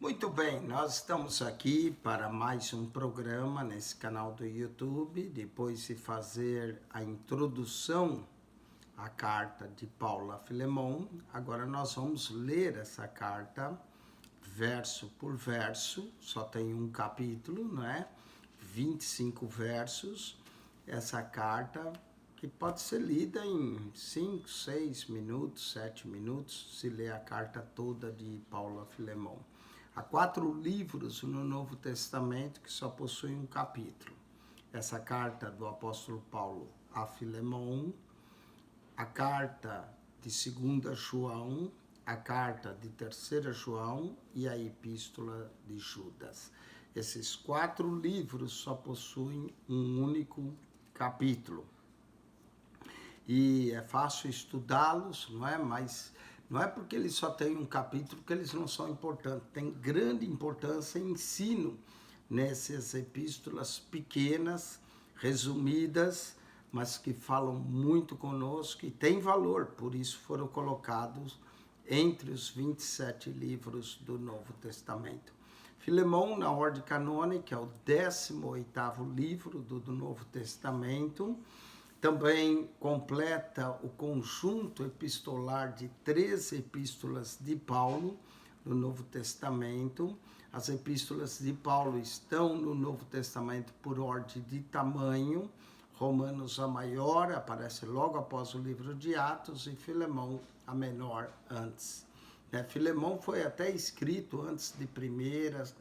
Muito bem, nós estamos aqui para mais um programa nesse canal do YouTube. Depois de fazer a introdução à carta de Paulo a Filemon, agora nós vamos ler essa carta verso por verso. Só tem um capítulo, não é? 25 versos. Essa carta que pode ser lida em 5, 6 minutos, 7 minutos, se ler a carta toda de Paulo a Filemon. Há 4 livros no Novo Testamento que só possuem um capítulo. Essa carta do apóstolo Paulo a Filemon, a carta de 2 João, a carta de 3 João e a epístola de Judas. Esses 4 livros só possuem um único capítulo. E é fácil estudá-los, não é? Mas não é porque eles só têm um capítulo que eles não são importantes. Tem grande importância e ensino nessas epístolas pequenas, resumidas, mas que falam muito conosco e têm valor. Por isso foram colocados entre os 27 livros do Novo Testamento. Filemon, na ordem canônica, é o 18º livro do Novo Testamento. Também completa o conjunto epistolar de 13 epístolas de Paulo no Novo Testamento. As epístolas de Paulo estão no Novo Testamento por ordem de tamanho. Romanos a maior, aparece logo após o livro de Atos, e Filemon a menor antes. Filemon foi até escrito antes de 1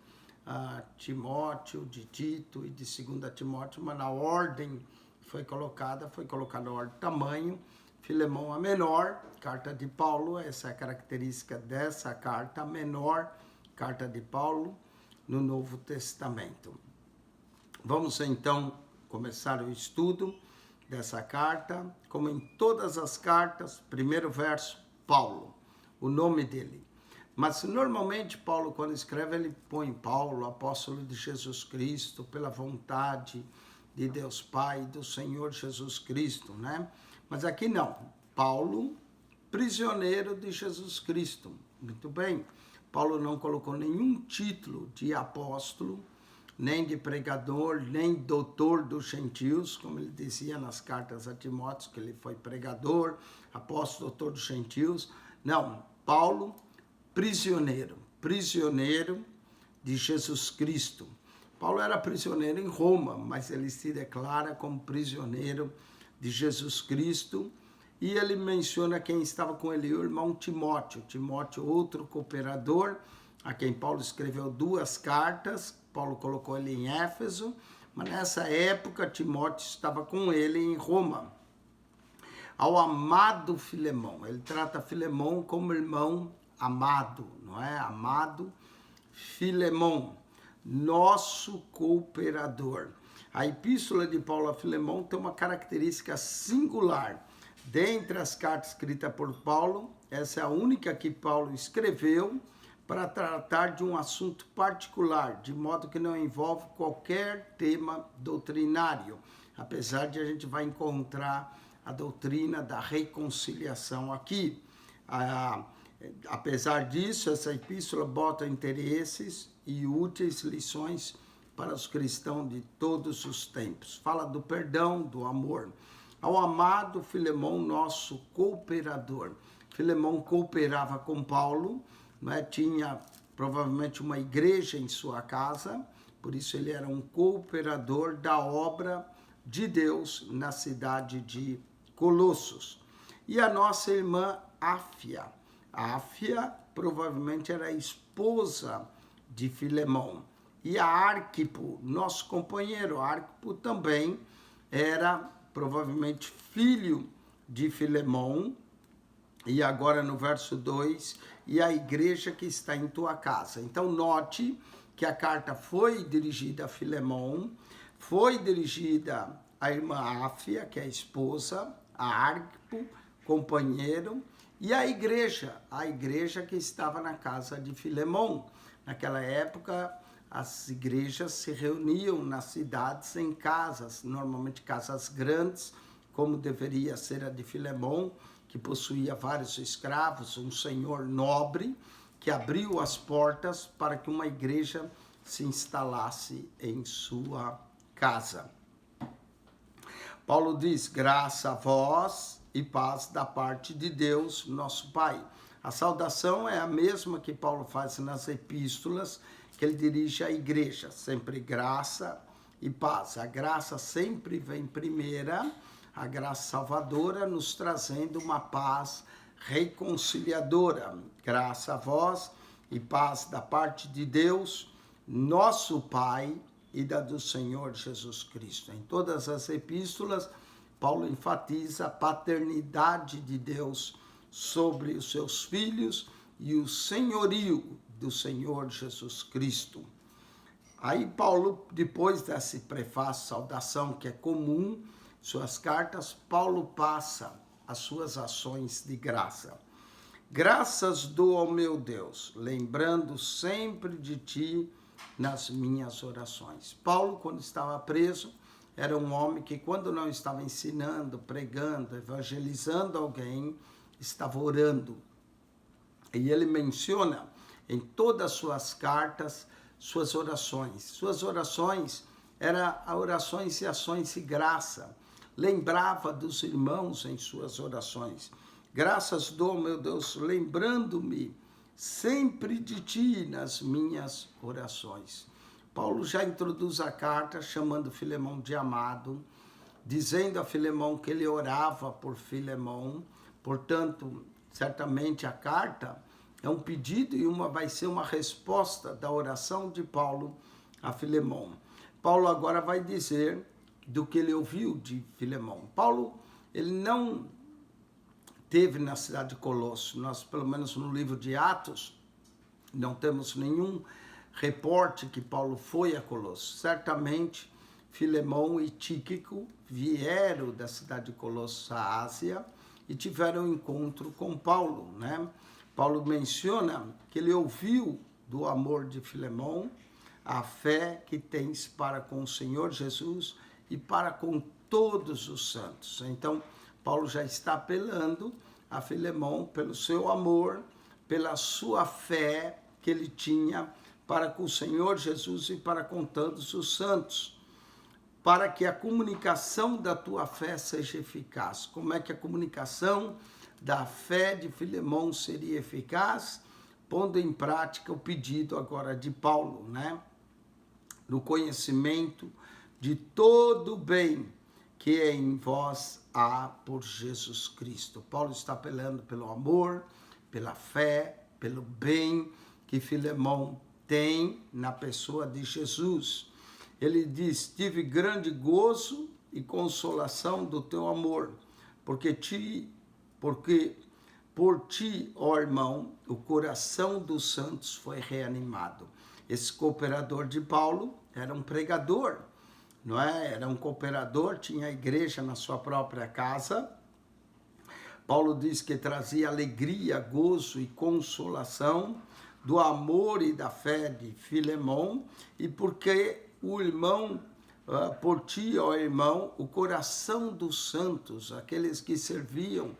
Timóteo, de Tito e de 2 Timóteo, mas na ordem foi colocada a ordem de tamanho. Filemon a menor, carta de Paulo, essa é a característica dessa carta, a menor carta de Paulo no Novo Testamento. Vamos então começar o estudo dessa carta. Como em todas as cartas, primeiro verso, Paulo, o nome dele. Mas normalmente Paulo, quando escreve, ele põe Paulo, apóstolo de Jesus Cristo, pela vontade de Deus Pai, do Senhor Jesus Cristo, né? Mas aqui não. Paulo, prisioneiro de Jesus Cristo. Muito bem. Paulo não colocou nenhum título de apóstolo, nem de pregador, nem doutor dos gentios, como ele dizia nas cartas a Timóteo, que ele foi pregador, apóstolo, doutor dos gentios. Não, Paulo, prisioneiro de Jesus Cristo. Paulo era prisioneiro em Roma, mas ele se declara como prisioneiro de Jesus Cristo. E ele menciona quem estava com ele, o irmão Timóteo. Timóteo, outro cooperador, a quem Paulo escreveu 2 cartas. Paulo colocou ele em Éfeso, mas nessa época Timóteo estava com ele em Roma. Ao amado Filemon, ele trata Filemon como irmão amado, não é? Amado Filemon, nosso cooperador. A epístola de Paulo a Filemon tem uma característica singular. Dentre as cartas escritas por Paulo, essa é a única que Paulo escreveu para tratar de um assunto particular, de modo que não envolve qualquer tema doutrinário, apesar de a gente vai encontrar a doutrina da reconciliação aqui. Apesar disso, essa epístola bota interesses e úteis lições para os cristãos de todos os tempos. Fala do perdão, do amor. Ao amado Filemon, nosso cooperador. Filemon cooperava com Paulo, né? Tinha provavelmente uma igreja em sua casa, por isso ele era um cooperador da obra de Deus na cidade de Colossos. E a nossa irmã Áfia. A Áfia provavelmente era a esposa de Filemon. E a Arquipo, nosso companheiro, Arquipo também era provavelmente filho de Filemon. E agora no verso 2, e a igreja que está em tua casa. Então note que a carta foi dirigida a Filemon, foi dirigida à irmã Áfia, que é a esposa, a Arquipo, companheiro, e a igreja que estava na casa de Filemon. Naquela época, as igrejas se reuniam nas cidades em casas, normalmente casas grandes, como deveria ser a de Filemon, que possuía vários escravos, um senhor nobre, que abriu as portas para que uma igreja se instalasse em sua casa. Paulo diz: graça a vós e paz da parte de Deus, nosso Pai. A saudação é a mesma que Paulo faz nas epístolas, que ele dirige à igreja, sempre graça e paz. A graça sempre vem primeira, a graça salvadora nos trazendo uma paz reconciliadora. Graça a vós e paz da parte de Deus, nosso Pai, e da do Senhor Jesus Cristo. Em todas as epístolas, Paulo enfatiza a paternidade de Deus sobre os seus filhos e o senhorio do Senhor Jesus Cristo. Aí Paulo, depois desse prefácio, saudação que é comum em suas cartas, Paulo passa as suas ações de graça. Graças dou ao meu Deus, lembrando sempre de ti nas minhas orações. Paulo, quando estava preso, era um homem que, quando não estava ensinando, pregando, evangelizando alguém, estava orando. E ele menciona em todas as suas cartas suas orações. Suas orações eram orações e ações de graça. Lembrava dos irmãos em suas orações. Graças dou, meu Deus, lembrando-me sempre de ti nas minhas orações. Paulo já introduz a carta chamando Filemão de amado, dizendo a Filemão que ele orava por Filemão. Portanto, certamente a carta é um pedido e vai ser uma resposta da oração de Paulo a Filemão. Paulo agora vai dizer do que ele ouviu de Filemão. Paulo, ele não teve na cidade de Colosso. Nós, pelo menos no livro de Atos, não temos nenhum reporte que Paulo foi a Colosso. Certamente, Filemão e Tíquico vieram da cidade de Colosso à Ásia e tiveram um encontro com Paulo, né? Paulo menciona que ele ouviu do amor de Filemão, a fé que tens para com o Senhor Jesus e para com todos os santos. Então, Paulo já está apelando a Filemão pelo seu amor, pela sua fé que ele tinha para com o Senhor Jesus e para com todos os santos, para que a comunicação da tua fé seja eficaz. Como é que a comunicação da fé de Filemão seria eficaz? Pondo em prática o pedido agora de Paulo, né? No conhecimento de todo o bem que em vós há por Jesus Cristo. Paulo está apelando pelo amor, pela fé, pelo bem que Filemão tem na pessoa de Jesus. Ele diz: tive grande gozo e consolação do teu amor, porque por ti, ó irmão, o coração dos santos foi reanimado. Esse cooperador de Paulo era um pregador, não é? Era um cooperador, tinha a igreja na sua própria casa. Paulo diz que trazia alegria, gozo e consolação do amor e da fé de Filemão, e porque o irmão, por ti, ó irmão, o coração dos santos, aqueles que serviam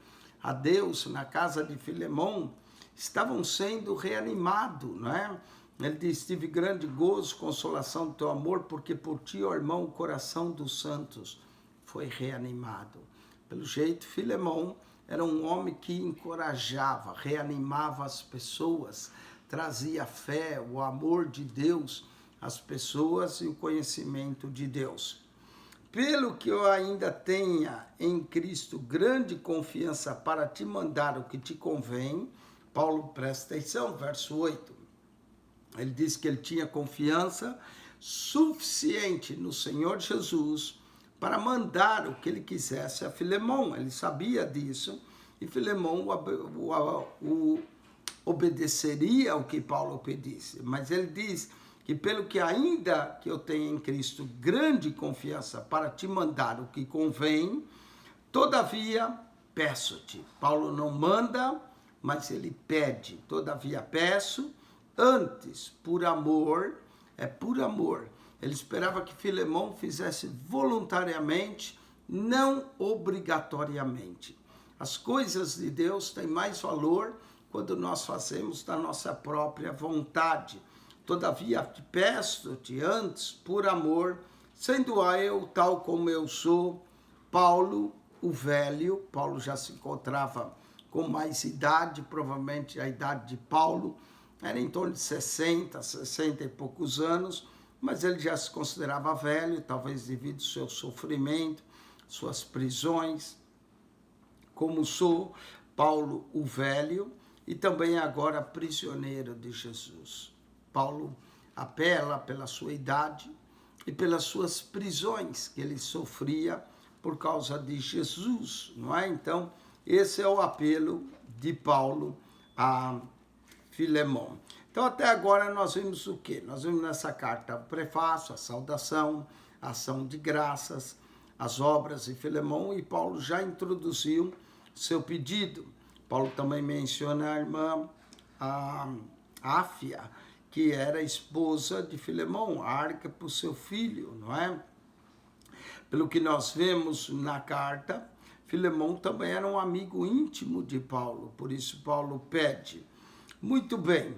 a Deus na casa de Filemão, estavam sendo reanimados, não é? Ele diz: tive grande gozo, consolação do teu amor, porque por ti, ó irmão, o coração dos santos foi reanimado. Pelo jeito, Filemão era um homem que encorajava, reanimava as pessoas, trazia fé, o amor de Deus às pessoas e o conhecimento de Deus. Pelo que eu ainda tenha em Cristo grande confiança para te mandar o que te convém, Paulo, presta atenção, verso 8. Ele diz que ele tinha confiança suficiente no Senhor Jesus para mandar o que ele quisesse a Filemão. Ele sabia disso e Filemão o obedeceria ao que Paulo pedisse. Mas ele diz que pelo que ainda que eu tenha em Cristo grande confiança para te mandar o que convém, todavia peço-te. Paulo não manda, mas ele pede. Todavia peço, antes, por amor, por amor. Ele esperava que Filemão fizesse voluntariamente, não obrigatoriamente. As coisas de Deus têm mais valor quando nós fazemos da nossa própria vontade. Todavia, peço-te antes, por amor, sendo eu tal como eu sou, Paulo, o velho. Paulo já se encontrava com mais idade, provavelmente a idade de Paulo era em torno de 60 e poucos anos, mas ele já se considerava velho, talvez devido ao seu sofrimento, suas prisões, como sou, Paulo o velho, e também agora prisioneiro de Jesus. Paulo apela pela sua idade e pelas suas prisões que ele sofria por causa de Jesus, não é? Então, esse é o apelo de Paulo a Filemon. Então, até agora nós vimos o quê? Nós vimos nessa carta o prefácio, a saudação, a ação de graças, as obras de Filemon, e Paulo já introduziu seu pedido. Paulo também menciona a irmã Áfia, que era esposa de Filemon, Arquipo, seu filho, não é? Pelo que nós vemos na carta, Filemon também era um amigo íntimo de Paulo, por isso Paulo pede. Muito bem,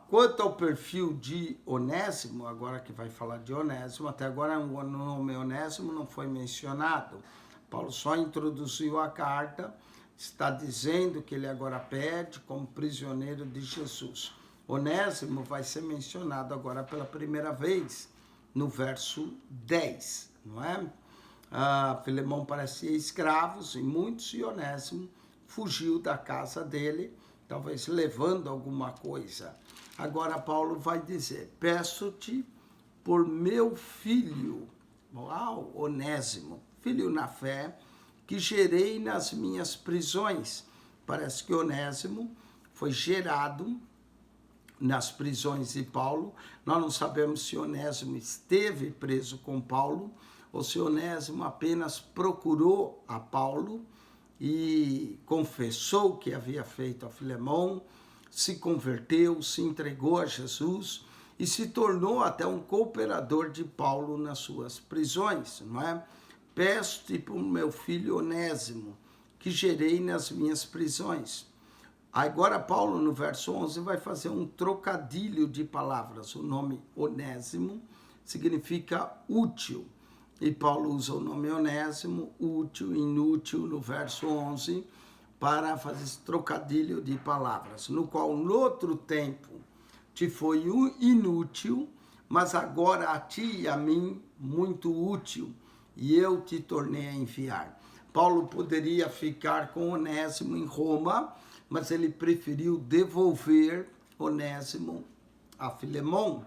quanto ao perfil de Onésimo, agora que vai falar de Onésimo, até agora o nome Onésimo não foi mencionado. Paulo só introduziu a carta, está dizendo que ele agora pede como prisioneiro de Jesus. Onésimo vai ser mencionado agora pela primeira vez, no verso 10, não é? Filemon parecia escravos, e muitos, e Onésimo fugiu da casa dele, talvez levando alguma coisa. Agora Paulo vai dizer, peço-te por meu filho, Onésimo, filho na fé, que gerei nas minhas prisões. Parece que Onésimo foi gerado nas prisões de Paulo. Nós não sabemos se Onésimo esteve preso com Paulo ou se Onésimo apenas procurou a Paulo e confessou o que havia feito a Filemon, se converteu, se entregou a Jesus e se tornou até um cooperador de Paulo nas suas prisões, não é? Peço-te por meu filho Onésimo, que gerei nas minhas prisões. Agora Paulo, no verso 11, vai fazer um trocadilho de palavras. O nome Onésimo significa útil. E Paulo usa o nome Onésimo, útil, inútil, no verso 11, para fazer esse trocadilho de palavras, no qual no outro tempo te foi inútil, mas agora a ti e a mim muito útil, e eu te tornei a enviar. Paulo poderia ficar com Onésimo em Roma, mas ele preferiu devolver Onésimo a Filemon.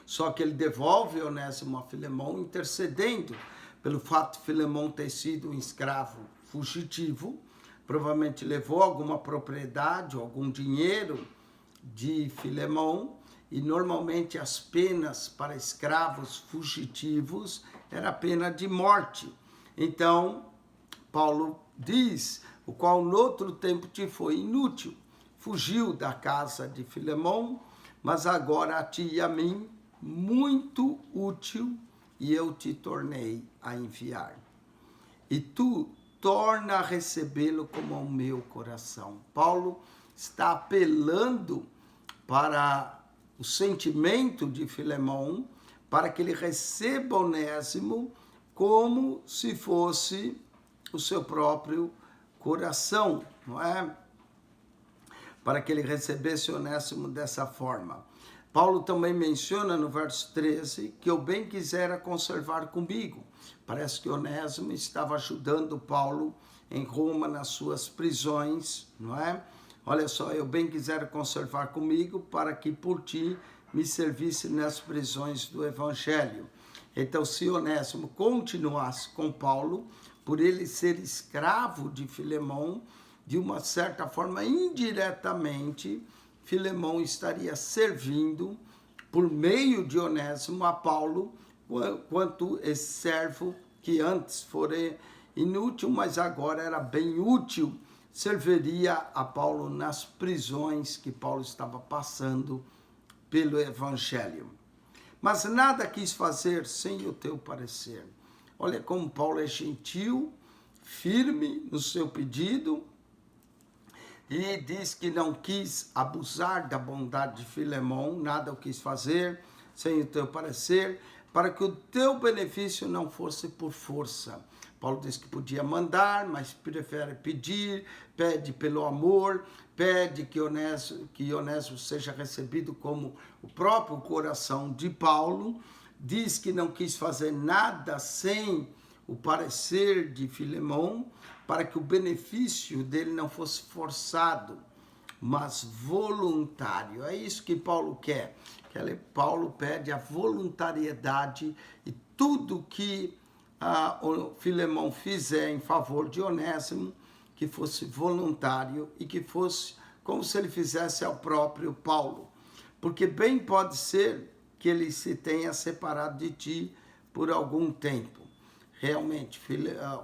Só que ele devolve Onésimo a Filemon intercedendo pelo fato de Filemon ter sido um escravo fugitivo, provavelmente levou alguma propriedade, algum dinheiro de Filemon, e normalmente as penas para escravos fugitivos era a pena de morte. Então, Paulo diz, o qual no outro tempo te foi inútil, fugiu da casa de Filemon, mas agora a ti e a mim muito útil, e eu te tornei a enviar. E tu torna a recebê-lo como ao meu coração. Paulo está apelando para o sentimento de Filemon, para que ele receba Onésimo como se fosse o seu próprio coração, não é? Para que ele recebesse Onésimo dessa forma. Paulo também menciona no verso 13 que eu bem quisera conservar comigo. Parece que Onésimo estava ajudando Paulo em Roma nas suas prisões, não é? Olha só, eu bem quisera conservar comigo para que por ti me servisse nas prisões do Evangelho. Então, se Onésimo continuasse com Paulo, por ele ser escravo de Filemon, de uma certa forma, indiretamente, Filemon estaria servindo, por meio de Onésimo, a Paulo, quanto esse servo que antes fora inútil, mas agora era bem útil, serviria a Paulo nas prisões que Paulo estava passando pelo Evangelho. Mas nada quis fazer sem o teu parecer. Olha como Paulo é gentil, firme no seu pedido, e diz que não quis abusar da bondade de Filemão, nada o quis fazer sem o teu parecer, para que o teu benefício não fosse por força. Paulo diz que podia mandar, mas prefere pedir, pede pelo amor, pede que Onésimo seja recebido como o próprio coração de Paulo, diz que não quis fazer nada sem o parecer de Filemão, para que o benefício dele não fosse forçado, mas voluntário. É isso que Paulo quer. Paulo pede a voluntariedade e tudo que o Filemão fizer em favor de Onésimo, que fosse voluntário e que fosse como se ele fizesse ao próprio Paulo. Porque bem pode ser que ele se tenha separado de ti por algum tempo. Realmente,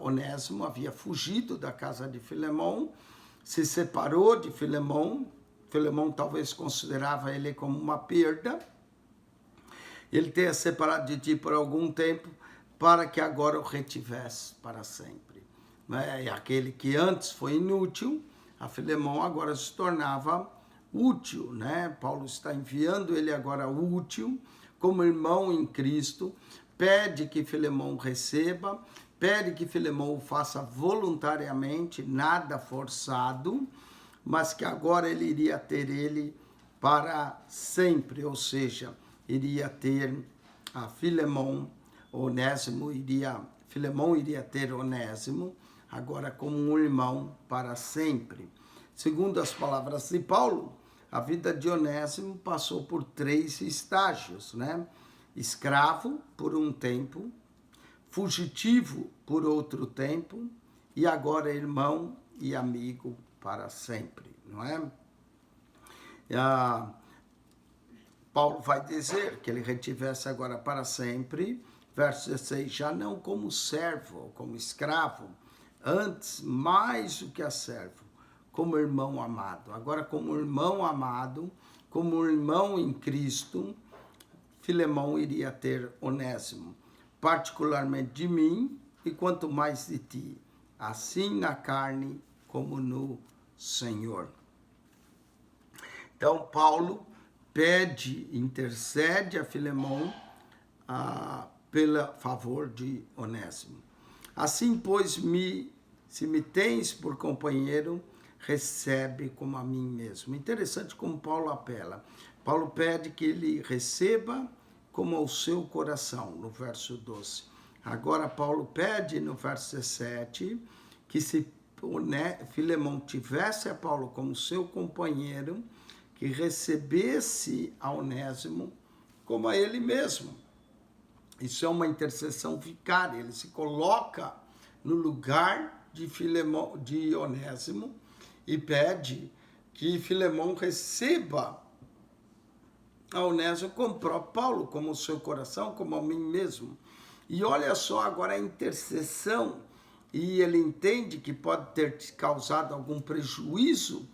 Onésimo havia fugido da casa de Filemão, se separou de Filemão. Filemão talvez considerava ele como uma perda. Ele tenha separado de ti por algum tempo, para que agora o retivesse para sempre. E aquele que antes foi inútil, a Filemão agora se tornava útil, né? Paulo está enviando ele agora útil, como irmão em Cristo, pede que Filemão receba, pede que Filemão o faça voluntariamente, nada forçado, mas que agora ele iria ter ele para sempre, ou seja, iria ter a Filemão iria ter Onésimo, agora como um irmão para sempre. Segundo as palavras de Paulo, a vida de Onésimo passou por 3 estágios, né? Escravo por um tempo, fugitivo por outro tempo, e agora irmão e amigo para sempre, não é? Paulo vai dizer que ele retivesse agora para sempre, verso 16, já não como servo ou como escravo, antes mais do que a servo, como irmão amado. Agora como irmão amado, como irmão em Cristo, Filemão iria ter Onésimo, particularmente de mim e quanto mais de ti, assim na carne como no Senhor. Então Paulo intercede a Filemão pelo favor de Onésimo. Assim, pois, se me tens por companheiro, recebe como a mim mesmo. Interessante como Paulo apela. Paulo pede que ele receba como ao seu coração, no verso 12. Agora Paulo pede no verso 17 que se Filemão tivesse a Paulo como seu companheiro, que recebesse a Onésimo como a ele mesmo. Isso é uma intercessão vicária, ele se coloca no lugar de Onésimo e pede que Filemão receba a Onésimo como o próprio Paulo, como o seu coração, como a mim mesmo. E olha só agora a intercessão, e ele entende que pode ter causado algum prejuízo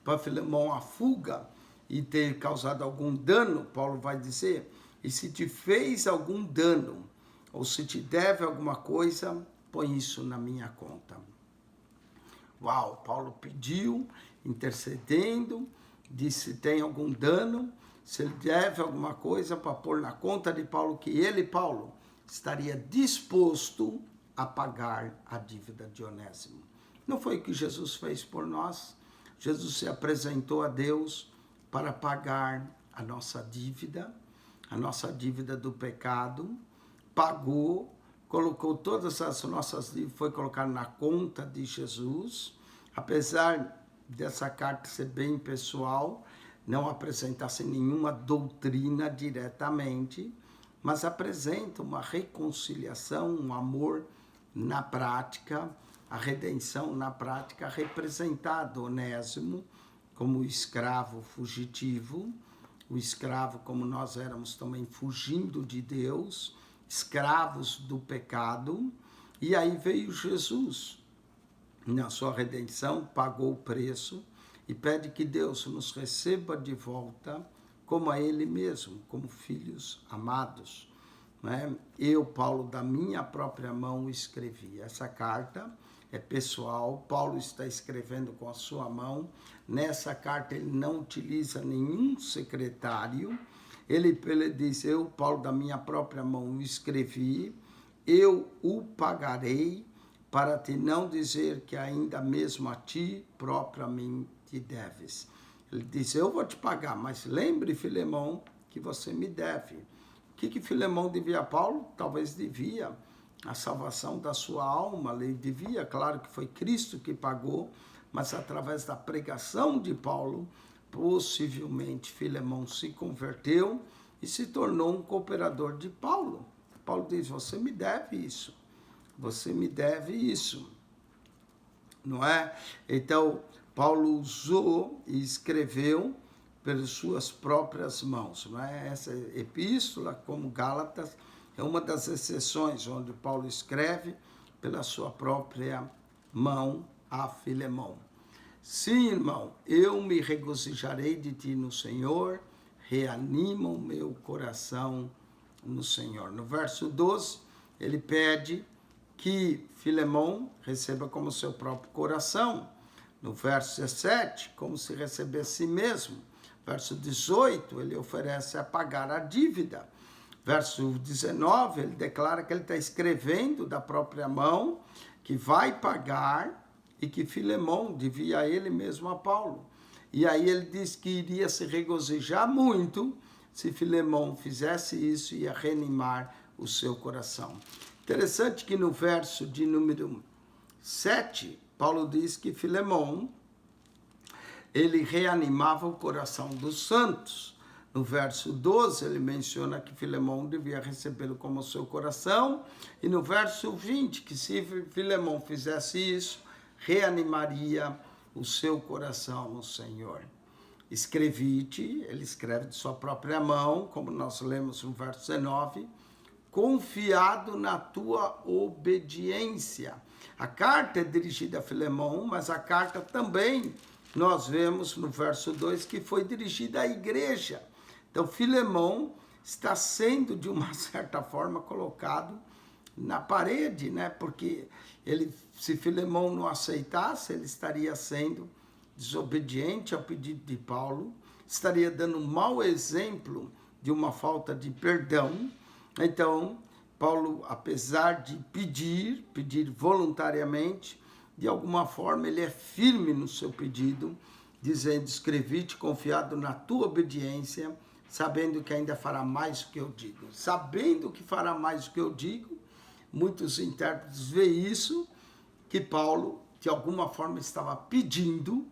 para Filemão a fuga e ter causado algum dano, Paulo vai dizer, e se te fez algum dano, ou se te deve alguma coisa, põe isso na minha conta. Uau, Paulo pediu, intercedendo, disse se tem algum dano, se ele deve alguma coisa para pôr na conta de Paulo, que ele, Paulo, estaria disposto a pagar a dívida de Onésimo. Não foi o que Jesus fez por nós? Jesus se apresentou a Deus para pagar a nossa dívida do pecado, pagou, colocou todas as nossas dívidas, foi colocado na conta de Jesus, apesar dessa carta ser bem pessoal, não apresentasse nenhuma doutrina diretamente, mas apresenta uma reconciliação, um amor na prática, a redenção na prática, representado Onésimo como escravo fugitivo, o escravo como nós éramos também fugindo de Deus, escravos do pecado, e aí veio Jesus, na sua redenção, pagou o preço e pede que Deus nos receba de volta como a Ele mesmo, como filhos amados. Né? Eu, Paulo, da minha própria mão escrevi essa carta, é pessoal. Paulo está escrevendo com a sua mão. Nessa carta ele não utiliza nenhum secretário. Ele diz, eu, Paulo, da minha própria mão o escrevi, eu o pagarei, para te não dizer que ainda mesmo a ti propriamente deves. Ele diz, eu vou te pagar, mas lembre, Filemão, que você me deve. O que Filemão devia a Paulo? Talvez devia a salvação da sua alma, ele devia, claro que foi Cristo que pagou, mas através da pregação de Paulo, possivelmente Filemão se converteu e se tornou um cooperador de Paulo. Paulo diz, você me deve isso, você me deve isso, não é? Então, Paulo usou e escreveu pelas suas próprias mãos, não é? Essa epístola, como Gálatas, é uma das exceções onde Paulo escreve pela sua própria mão a Filemão. Sim, irmão, eu me regozijarei de ti no Senhor, reanima o meu coração no Senhor. No verso 12, ele pede que Filemão receba como seu próprio coração. No verso 17, como se recebesse a si mesmo. Verso 18, ele oferece a pagar a dívida. Verso 19, ele declara que ele está escrevendo da própria mão, que vai pagar e que Filemão devia a ele mesmo a Paulo. E aí ele diz que iria se regozijar muito se Filemão fizesse isso, ia reanimar o seu coração. Interessante que no verso de número 7, Paulo diz que Filemão, ele reanimava o coração dos santos. No verso 12, ele menciona que Filemão devia recebê-lo como seu coração. E no verso 20, que se Filemão fizesse isso, reanimaria o seu coração no Senhor. Escrevi-te, ele escreve de sua própria mão, como nós lemos no verso 19, confiado na tua obediência. A carta é dirigida a Filemão, mas a carta também, nós vemos no verso 2, que foi dirigida à igreja. Então, Filemão está sendo, de uma certa forma, colocado na parede, né? Porque se Filemão não aceitasse, ele estaria sendo desobediente ao pedido de Paulo, estaria dando um mau exemplo de uma falta de perdão. Então, Paulo, apesar de pedir voluntariamente, de alguma forma ele é firme no seu pedido, dizendo, escrevi-te confiado na tua obediência, sabendo que ainda fará mais do que eu digo. Sabendo que fará mais do que eu digo, muitos intérpretes veem isso, que Paulo, de alguma forma, estava pedindo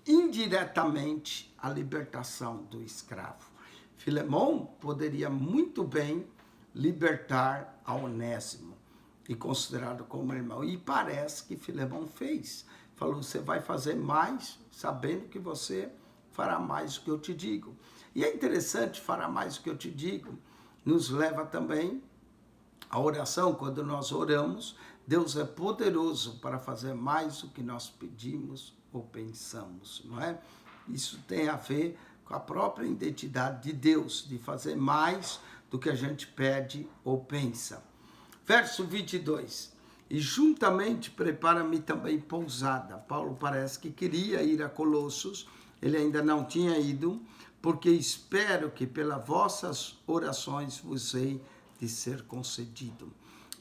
indiretamente a libertação do escravo. Filemão poderia muito bem libertar a Onésimo e considerado como irmão. E parece que Filemão fez. Falou, você vai fazer mais, sabendo que você fará mais do que eu te digo. E é interessante, fará mais do que eu te digo, nos leva também a oração. Quando nós oramos, Deus é poderoso para fazer mais do que nós pedimos ou pensamos, não é? Isso tem a ver com a própria identidade de Deus, de fazer mais do que a gente pede ou pensa. Verso 22, e juntamente prepara-me também pousada. Paulo parece que queria ir a Colossos, ele ainda não tinha ido, porque espero que pelas vossas orações vos hei de ser concedido.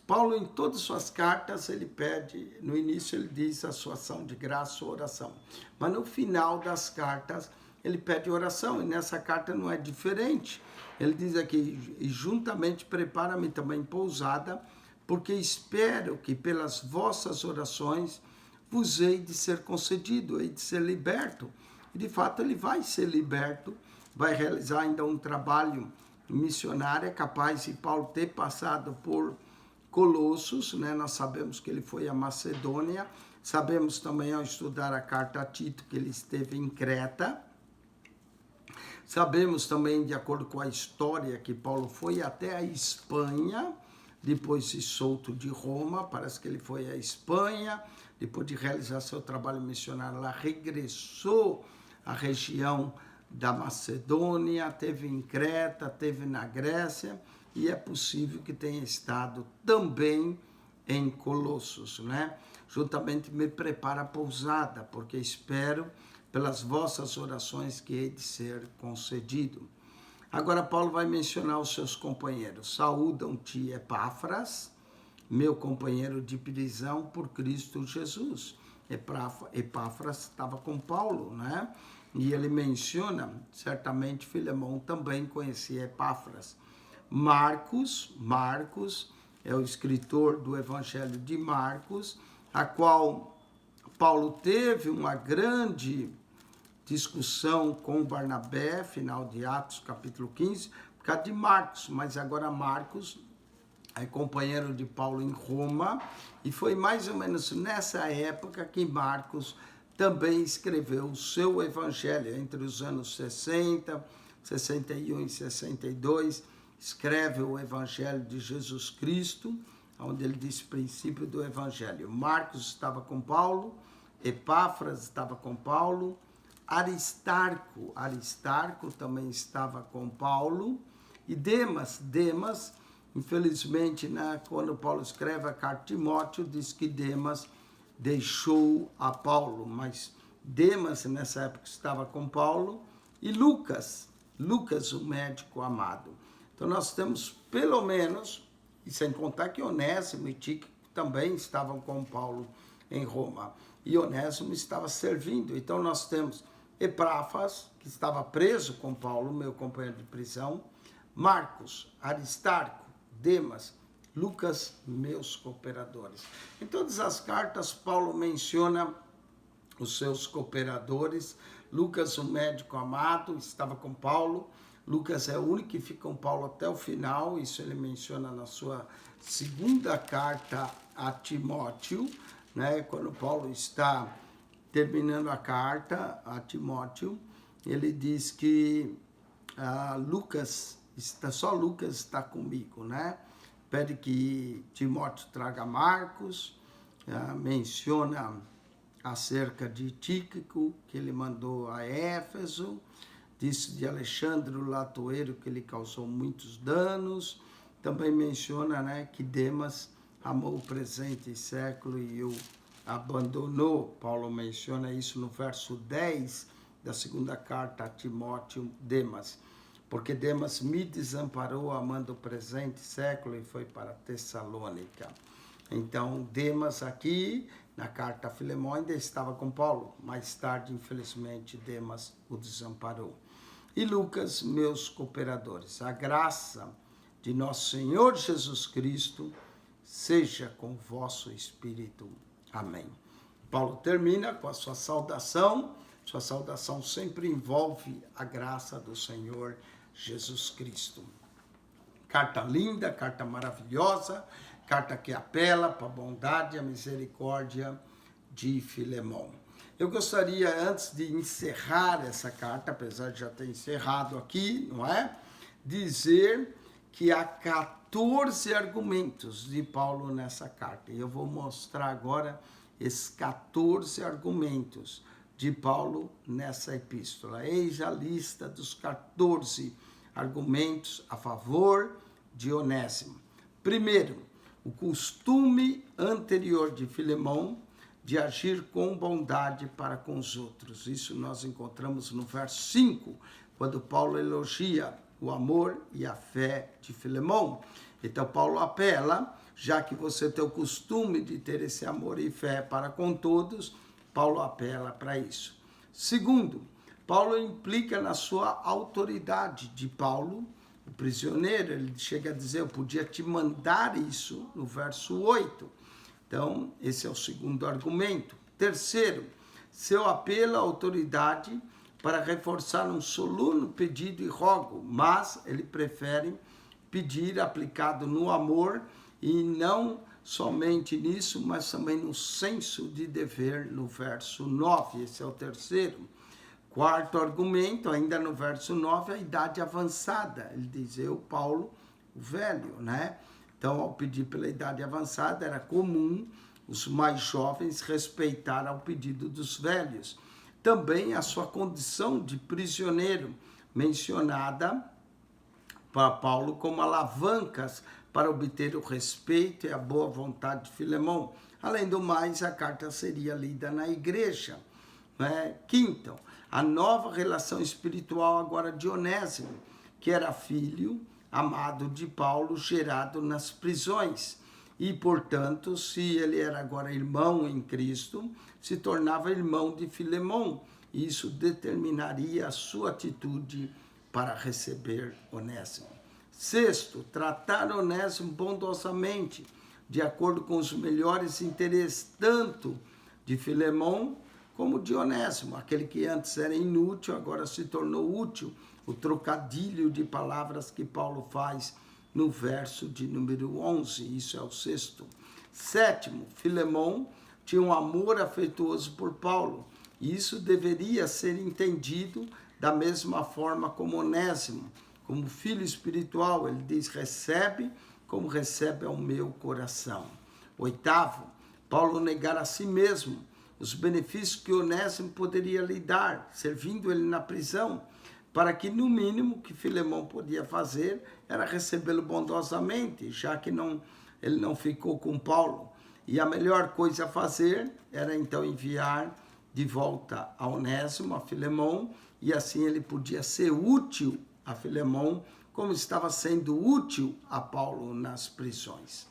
Paulo, em todas as suas cartas, ele pede, no início ele diz a sua ação de graça ou oração, mas no final das cartas ele pede oração, e nessa carta não é diferente. Ele diz aqui, e juntamente prepara-me também pousada, porque espero que pelas vossas orações vos hei de ser concedido, hei de ser liberto. E de fato ele vai ser liberto, vai realizar ainda um trabalho missionário. É capaz de Paulo ter passado por Colossos, né? Nós sabemos que ele foi a Macedônia, sabemos também ao estudar a carta a Tito que ele esteve em Creta, sabemos também, de acordo com a história, que Paulo foi até a Espanha, depois de solto de Roma, parece que ele foi à Espanha, depois de realizar seu trabalho missionário lá, regressou à região da Macedônia, teve em Creta, teve na Grécia, e é possível que tenha estado também em Colossos, né? juntamente me prepara a pousada, porque espero pelas vossas orações que hei de ser concedido. Agora Paulo vai mencionar os seus companheiros. Saúdam-te, Epáfras, meu companheiro de prisão por Cristo Jesus. Epáfras estava com Paulo, né? E ele menciona, certamente Filemão também conhecia Epáfras. Marcos é o escritor do Evangelho de Marcos, a qual Paulo teve uma grande discussão com Barnabé, final de Atos, capítulo 15, por causa de Marcos, mas agora Marcos é companheiro de Paulo em Roma, e foi mais ou menos nessa época que Marcos também escreveu o seu evangelho, entre os anos 60, 61 e 62, escreve o evangelho de Jesus Cristo, onde ele diz princípio do evangelho. Marcos estava com Paulo, Epáfras estava com Paulo, Aristarco também estava com Paulo, e Demas, infelizmente, né, quando Paulo escreve a carta a Timóteo, diz que Demas deixou a Paulo, mas Demas nessa época estava com Paulo, e Lucas, o médico amado. Então nós temos pelo menos, e sem contar que Onésimo e Tíquico também estavam com Paulo em Roma, e Onésimo estava servindo. Então nós temos Epáfras, que estava preso com Paulo, meu companheiro de prisão, Marcos, Aristarco, Demas, Lucas, meus cooperadores. Em todas as cartas, Paulo menciona os seus cooperadores. Lucas, o médico amado, estava com Paulo. Lucas é o único que fica com Paulo até o final, isso ele menciona na sua segunda carta a Timóteo, né? Quando Paulo está terminando a carta a Timóteo, ele diz que só Lucas está comigo, né? Pede que Timóteo traga Marcos, menciona acerca de Tíquico, que ele mandou a Éfeso, disse de Alexandre o latoeiro que lhe causou muitos danos, também menciona, né, que Demas amou o presente século e o abandonou. Paulo menciona isso no verso 10 da segunda carta a Timóteo, Demas. Porque Demas me desamparou amando o presente século e foi para Tessalônica. Então, Demas aqui, na carta a Filemão, ainda estava com Paulo. Mais tarde, infelizmente, Demas o desamparou. E Lucas, meus cooperadores, a graça de nosso Senhor Jesus Cristo seja com o vosso espírito. Amém. Paulo termina com a sua saudação. Sua saudação sempre envolve a graça do Senhor Jesus Cristo. Carta linda, carta maravilhosa, carta que apela para a bondade e a misericórdia de Filemão. Eu gostaria, antes de encerrar essa carta, apesar de já ter encerrado aqui, não é? Dizer que há 14 argumentos de Paulo nessa carta. E eu vou mostrar agora esses 14 argumentos de Paulo nessa epístola. Eis a lista dos 14 argumentos a favor de Onésimo. Primeiro, o costume anterior de Filemão de agir com bondade para com os outros. Isso nós encontramos no verso 5, quando Paulo elogia o amor e a fé de Filemão. Então Paulo apela, já que você tem o costume de ter esse amor e fé para com todos, Paulo apela para isso. Segundo, Paulo implica na sua autoridade de Paulo, o prisioneiro. Ele chega a dizer, eu podia te mandar isso, no verso 8. Então, esse é o segundo argumento. Terceiro, seu apelo à autoridade para reforçar um solene pedido e rogo, mas ele prefere pedir aplicado no amor e não somente nisso, mas também no senso de dever, no verso 9. Esse é o terceiro. Quarto argumento, ainda no verso 9, a idade avançada. Ele diz, eu, Paulo, o velho, né? Então, ao pedir pela idade avançada, era comum os mais jovens respeitar ao pedido dos velhos. Também a sua condição de prisioneiro, mencionada para Paulo como alavancas para obter o respeito e a boa vontade de Filemão. Além do mais, a carta seria lida na igreja. Né? Quinto, a nova relação espiritual agora de Onésimo, que era filho amado de Paulo, gerado nas prisões. E, portanto, se ele era agora irmão em Cristo, se tornava irmão de Filemão. E isso determinaria a sua atitude para receber Onésimo. Sexto, tratar Onésimo bondosamente, de acordo com os melhores interesses, tanto de Filemão como de Onésimo. Aquele que antes era inútil, agora se tornou útil. O trocadilho de palavras que Paulo faz no verso de número 11, isso é o sexto. Sétimo, Filemão tinha um amor afetuoso por Paulo. E isso deveria ser entendido da mesma forma como Onésimo, como filho espiritual. Ele diz, recebe como recebe ao meu coração. Oitavo, Paulo negar a si mesmo os benefícios que Onésimo poderia lhe dar, servindo ele na prisão, para que no mínimo que Filemão podia fazer era recebê-lo bondosamente, já que ele não ficou com Paulo. E a melhor coisa a fazer era então enviar de volta a Onésimo, a Filemão, e assim ele podia ser útil a Filemão, como estava sendo útil a Paulo nas prisões.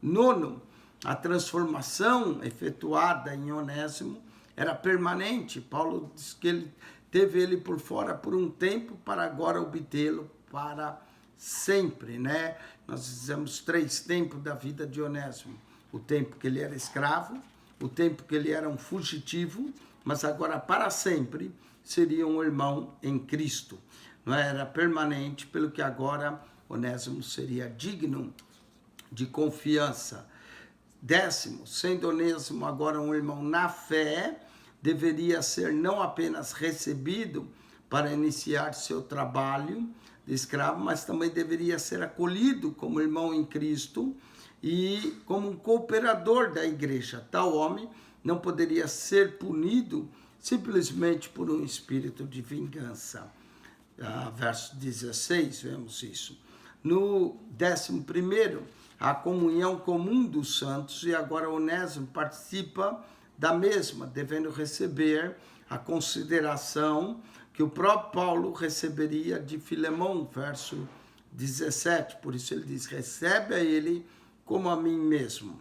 Nono, a transformação efetuada em Onésimo era permanente. Paulo diz que ele teve ele por fora por um tempo, para agora obtê-lo para sempre, né? Nós dizemos 3 tempos da vida de Onésimo. O tempo que ele era escravo, o tempo que ele era um fugitivo, mas agora para sempre seria um irmão em Cristo. Não era permanente, pelo que agora Onésimo seria digno de confiança. 10º, sendo Onésimo agora um irmão na fé, deveria ser não apenas recebido para iniciar seu trabalho de escravo, mas também deveria ser acolhido como irmão em Cristo e como um cooperador da igreja. Tal homem não poderia ser punido simplesmente por um espírito de vingança. Verso 16, vemos isso. No 11º, a comunhão comum dos santos, e agora Onésimo participa da mesma, devendo receber a consideração que o próprio Paulo receberia de Filemão, verso 17. Por isso ele diz, recebe a ele como a mim mesmo.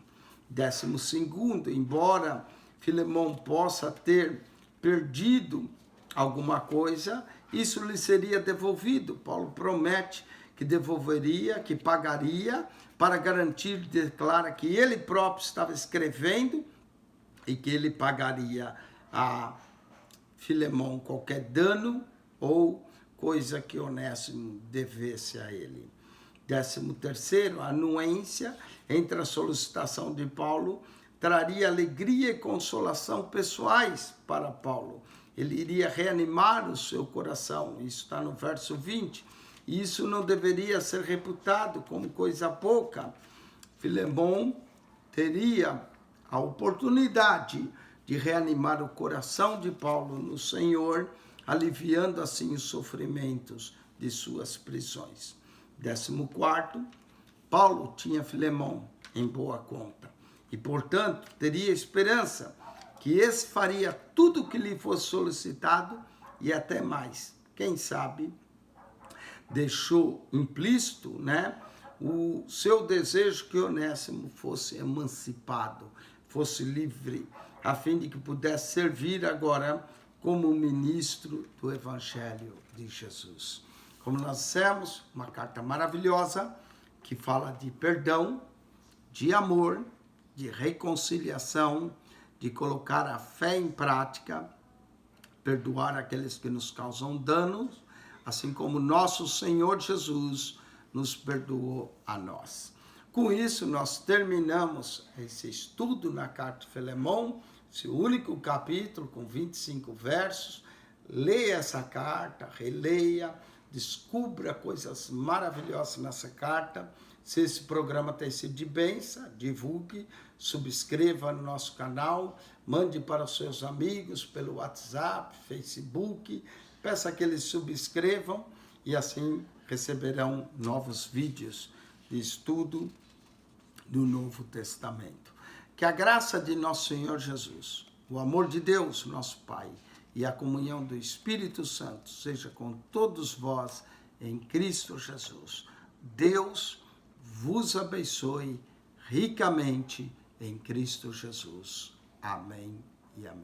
12º, embora Filemão possa ter perdido alguma coisa, isso lhe seria devolvido. Paulo promete que devolveria, que pagaria, para garantir, declara que ele próprio estava escrevendo e que ele pagaria a Filemão qualquer dano ou coisa que Onésimo devesse a ele. 13º, a anuência entre a solicitação de Paulo traria alegria e consolação pessoais para Paulo. Ele iria reanimar o seu coração, isso está no verso 20. E isso não deveria ser reputado como coisa pouca. Filemão teria a oportunidade de reanimar o coração de Paulo no Senhor, aliviando assim os sofrimentos de suas prisões. 14º, Paulo tinha Filemão em boa conta e, portanto, teria esperança que esse faria tudo o que lhe fosse solicitado e até mais. Quem sabe deixou implícito, né, o seu desejo que Onésimo fosse emancipado, fosse livre, a fim de que pudesse servir agora como ministro do Evangelho de Jesus. Como nós dissemos, uma carta maravilhosa que fala de perdão, de amor, de reconciliação, de colocar a fé em prática, perdoar aqueles que nos causam danos, assim como nosso Senhor Jesus nos perdoou a nós. Com isso, nós terminamos esse estudo na carta de Filemão, esse único capítulo com 25 versos. Leia essa carta, releia, descubra coisas maravilhosas nessa carta. Se esse programa tem sido de bênção, divulgue, subscreva no nosso canal, mande para os seus amigos pelo WhatsApp, Facebook, peça que eles subscrevam e assim receberão novos vídeos de estudo do Novo Testamento. Que a graça de nosso Senhor Jesus, o amor de Deus, nosso Pai, e a comunhão do Espírito Santo seja com todos vós em Cristo Jesus. Deus vos abençoe ricamente em Cristo Jesus. Amém e amém.